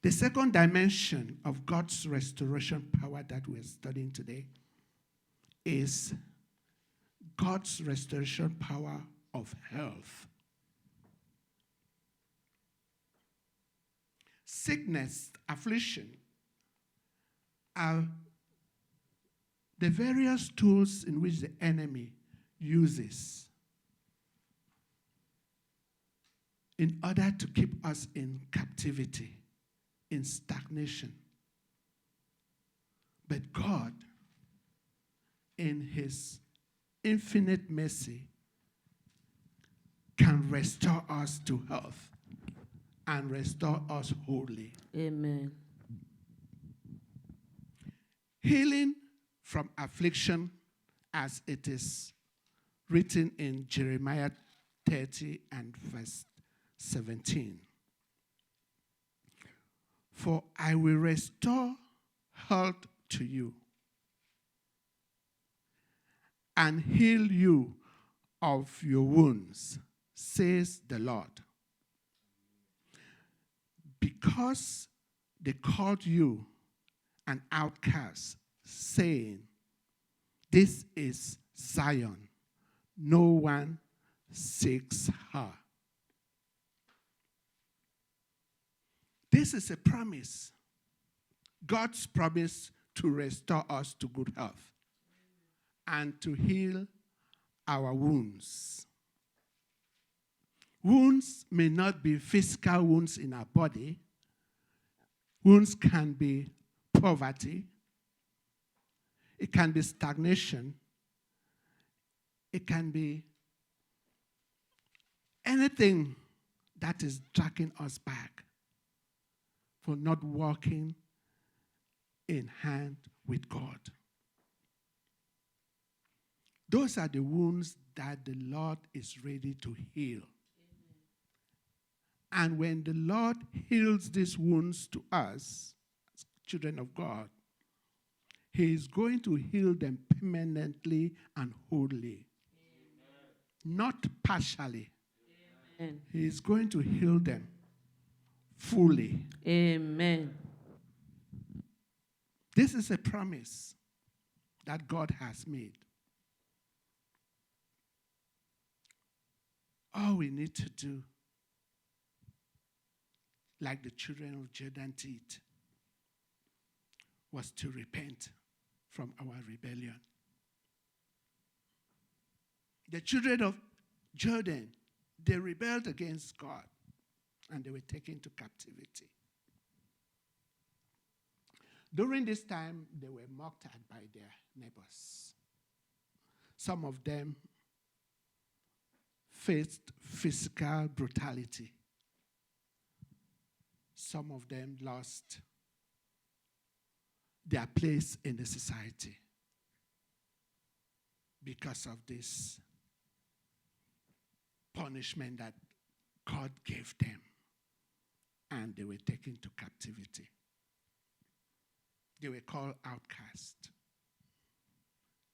The second dimension of God's restoration power that we're studying today is God's restoration power of health. Sickness, affliction are the various tools in which the enemy uses in order to keep us in captivity, in stagnation. But God, in his infinite mercy, can restore us to health and restore us wholly. Amen. Healing from affliction, as it is written in Jeremiah 30 and verse 17. For I will restore health to you and heal you of your wounds, says the Lord. Because they called you an outcast, saying, this is Zion, no one seeks her. This is a promise, God's promise to restore us to good health and to heal our wounds. Wounds may not be physical wounds in our body. Wounds can be poverty. It can be stagnation. It can be anything that is dragging us back for not walking in hand with God. Those are the wounds that the Lord is ready to heal. And when the Lord heals these wounds to us, as children of God, he is going to heal them permanently and wholly. Amen. Not partially. Amen. He is going to heal them fully. Amen. This is a promise that God has made. All we need to do, like the children of Jordan did, was to repent from our rebellion. The children of Jordan, they rebelled against God, and they were taken to captivity. During this time, they were mocked at by their neighbors. Some of them faced physical brutality. Some of them lost their place in the society because of this punishment that God gave them, and they were taken to captivity. They were called outcasts.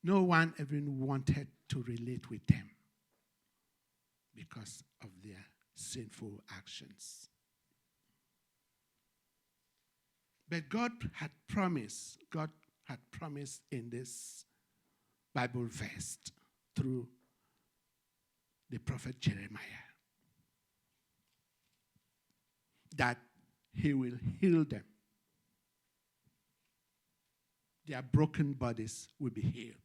No one even wanted to relate with them because of their sinful actions. But God had promised in this Bible verse through the prophet Jeremiah that he will heal them. Their broken bodies will be healed.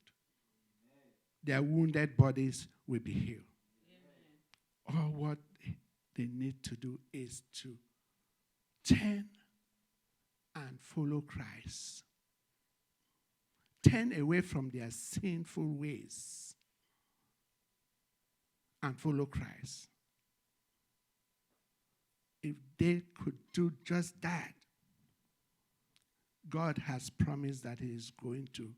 Their wounded bodies will be healed. All what they need to do is to turn and follow Christ. Turn away from their sinful ways and follow Christ. If they could do just that, God has promised that he is going to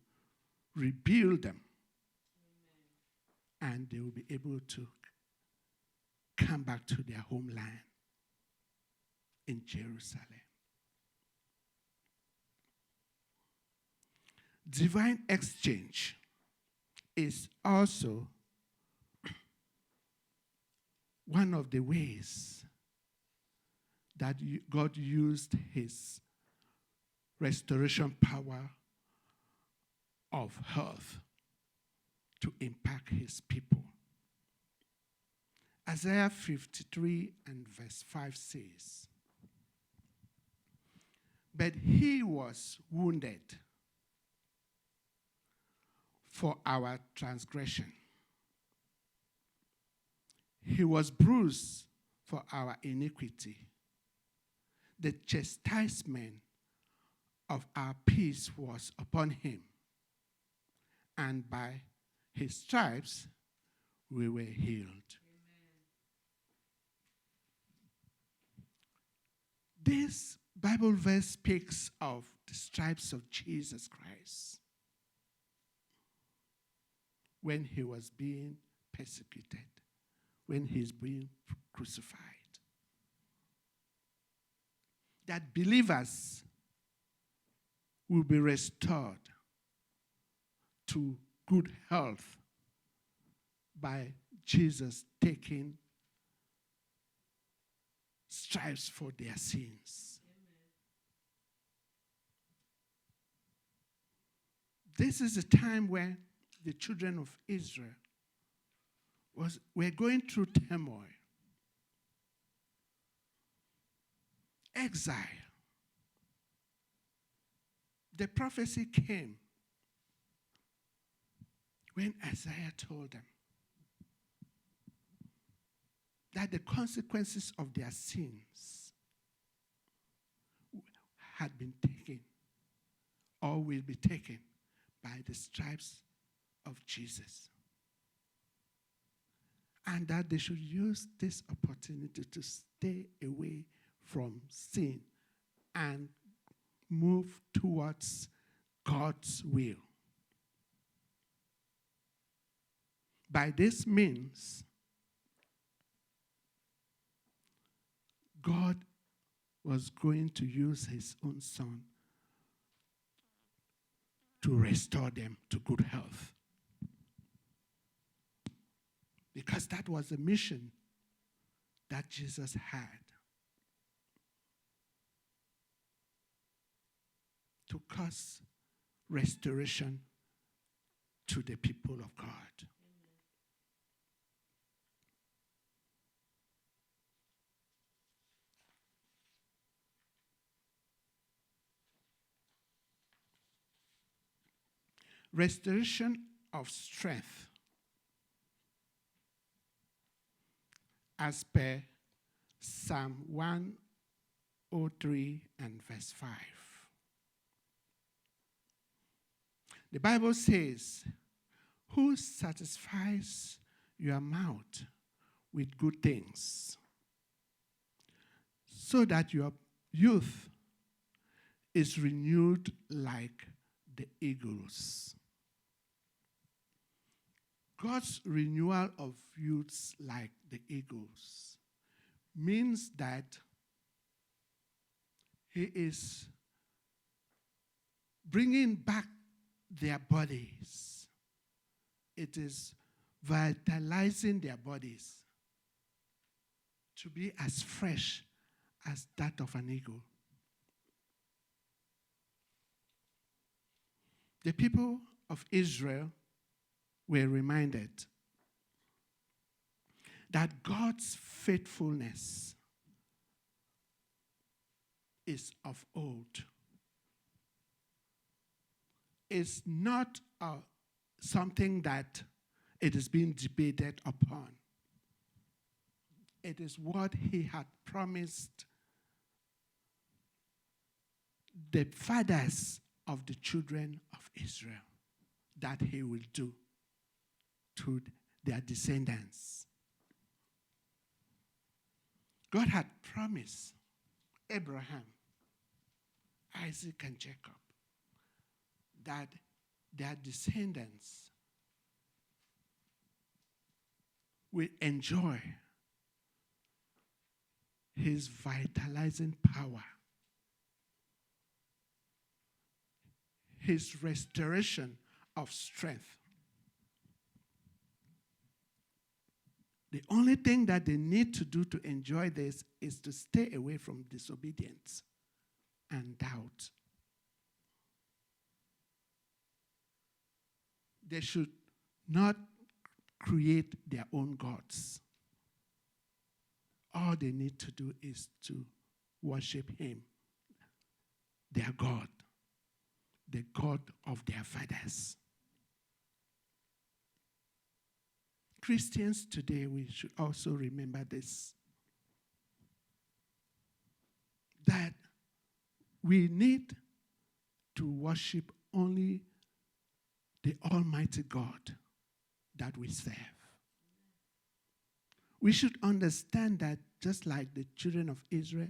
rebuild them. Amen. And they will be able to come back to their homeland in Jerusalem. Divine exchange is also one of the ways that God used his restoration power of health to impact his people. Isaiah 53 and verse 5 says, "But he was wounded for our transgression. He was bruised for our iniquity. The chastisement of our peace was upon him, and by his stripes we were healed." Amen. This Bible verse speaks of the stripes of Jesus Christ when he was being persecuted, when he's being crucified. That believers will be restored to good health by Jesus taking stripes for their sins. Amen. This is a time where the children of Israel were going through turmoil, exile. The prophecy came when Isaiah told them that the consequences of their sins had been taken or will be taken by the stripes of Jesus. And that they should use this opportunity to stay away from sin and move towards God's will. By this means, God was going to use his own son to restore them to good health. Because that was the mission that Jesus had. To cause restoration to the people of God. Amen. Restoration of strength, as per Psalm 103 and verse 5. The Bible says, "Who satisfies your mouth with good things, so that your youth is renewed like the eagles." God's renewal of youths like the eagles means that he is bringing back their bodies. It is vitalizing their bodies to be as fresh as that of an eagle. The people of Israel were reminded that God's faithfulness is of old. It's not something that it is being debated upon. It is what he had promised the fathers of the children of Israel that he will do to their descendants. God had promised Abraham, Isaac, and Jacob that their descendants will enjoy his vitalizing power, his restoration of strength. The only thing that they need to do to enjoy this is to stay away from disobedience and doubt. They should not create their own gods. All they need to do is to worship him, their God, the God of their fathers. Christians today, we should also remember this, that we need to worship only the Almighty God that we serve. We should understand that just like the children of Israel,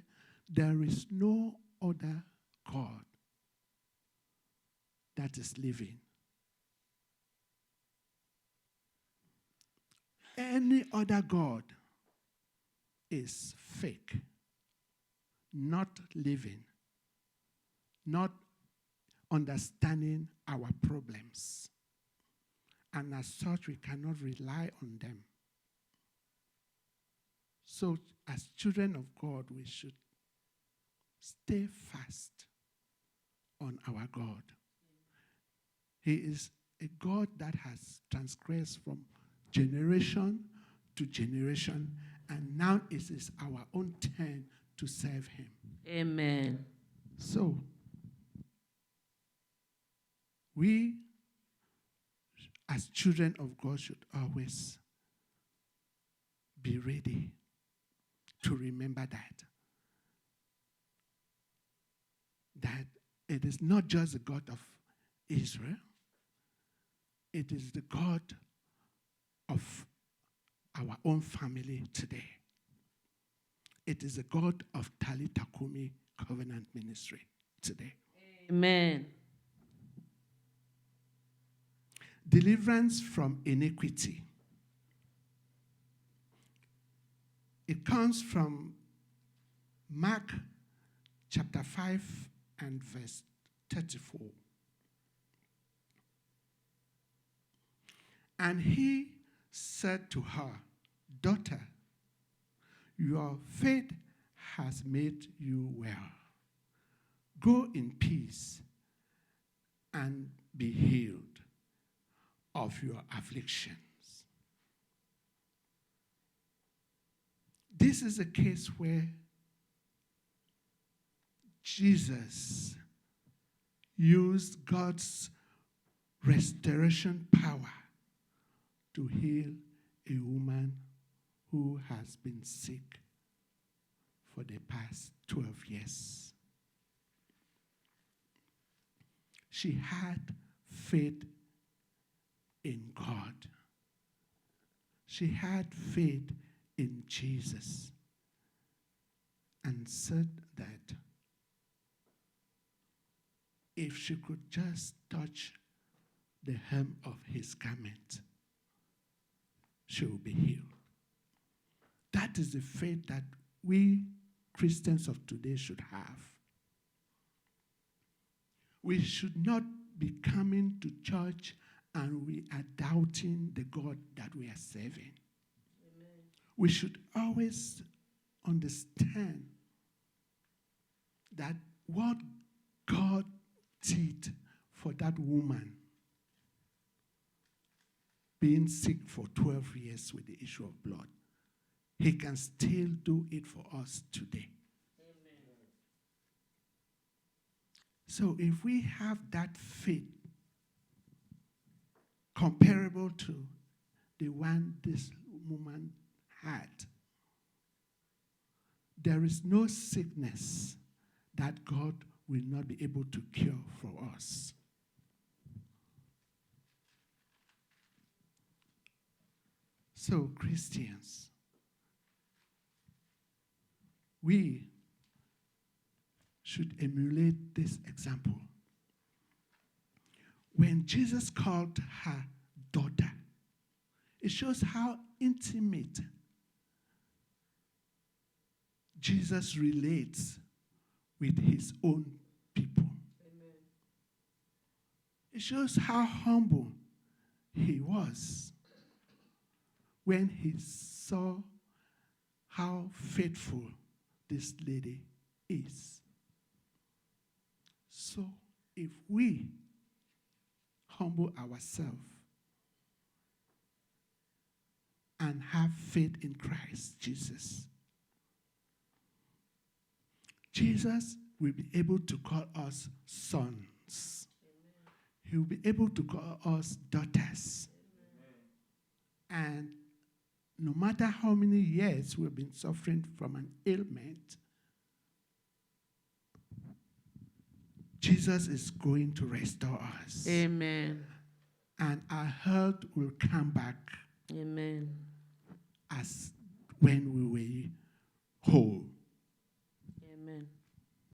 there is no other God that is living. Any other God is fake, not living, not understanding our problems. And as such, we cannot rely on them. So, as children of God, we should stay fast on our God. He is a God that has transgressed from generation to generation, and now it is our own turn to serve him. Amen. So, we, as children of God, should always be ready to remember that it is not just the God of Israel, it is the God of our own family today. It is the God of Talitha Cumi Covenant Ministry today. Amen. Deliverance from iniquity. It comes from Mark chapter 5 and verse 34. And he said to her, "Daughter, your faith has made you well. Go in peace and be healed of your afflictions." This is a case where Jesus used God's restoration power to heal a woman who has been sick for the past 12 years. She had faith in God. She had faith in Jesus and said that if she could just touch the hem of his garment, she will be healed. That is the faith that we Christians of today should have. We should not be coming to church and we are doubting the God that we are serving. Amen. We should always understand that what God did for that woman being sick for 12 years with the issue of blood, he can still do it for us today. Amen. So if we have that faith comparable to the one this woman had, there is no sickness that God will not be able to cure for us. So, Christians, we should emulate this example. When Jesus called her daughter, it shows how intimate Jesus relates with his own people. Amen. It shows how humble he was when he saw how faithful this lady is. So if we humble ourselves and have faith in Christ Jesus, Jesus will be able to call us sons. He will be able to call us daughters. And no matter how many years we've been suffering from an ailment, Jesus is going to restore us. Amen. And our health will come back Amen. as when we were whole.